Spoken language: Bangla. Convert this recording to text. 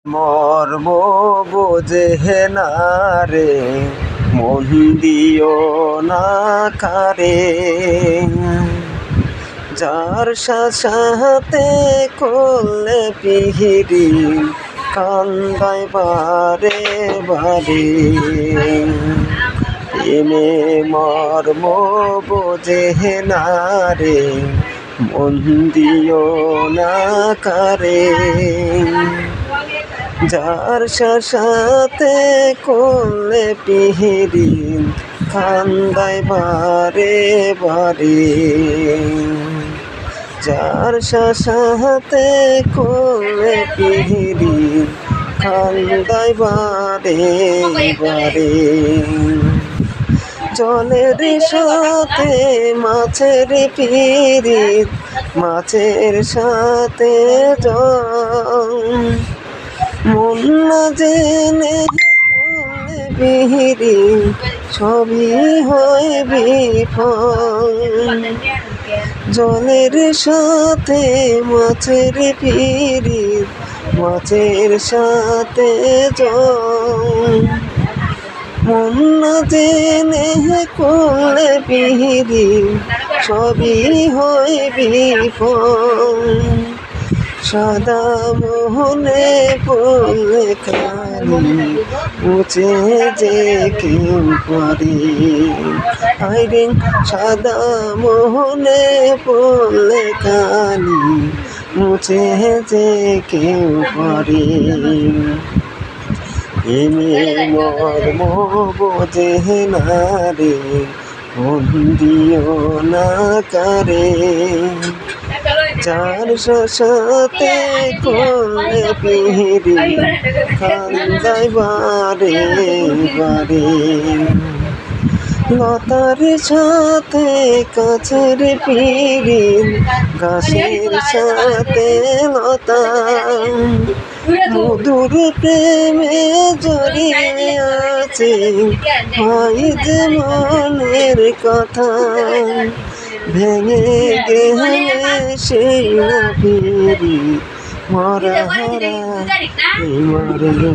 মর্ম বোঝে না রে, মন দিও না কারে। যার সাথে করলে পিহিরি, কান্দায় বারে বারে। এনে মর্ম বোঝে না রে, মন দিও না কারে। যার সাথে করলে পিহিরি, কান্দায় বারে বারে। যার সাথে করলে পিহিরি, কান্দায় বারে বারে। জলের সাথে মাছের পিরিত, মাছের সাথে জল। মন না জেনে করলে পিহিরি, সবই হয় বিফল। জলের সাথে মাছের পিরিত, মাছের সাথে জল। মন না জেনে করলে পিহিরি, সবই হয় বিফল। সাদা মোহনে পড়লে কালি, মুছে যে কেউ পারে। আইরে সাদা মোহনে পড়লে কালি, মুছে যে কেউ পারে। এনে মর্ম বোঝে না রে, মন দিও না কারে। যার সাথে করলে পিহিরি, কান্দায় বারে বারে। লতার সাথে গাছের পিরিত, গাছের সাথে লতা। মধুর প্রেমে জড়িয়ে আছে, হয় যে মনের কথা। ভেঙে গেলে সেই না ফিরি, মরা হারা মরে।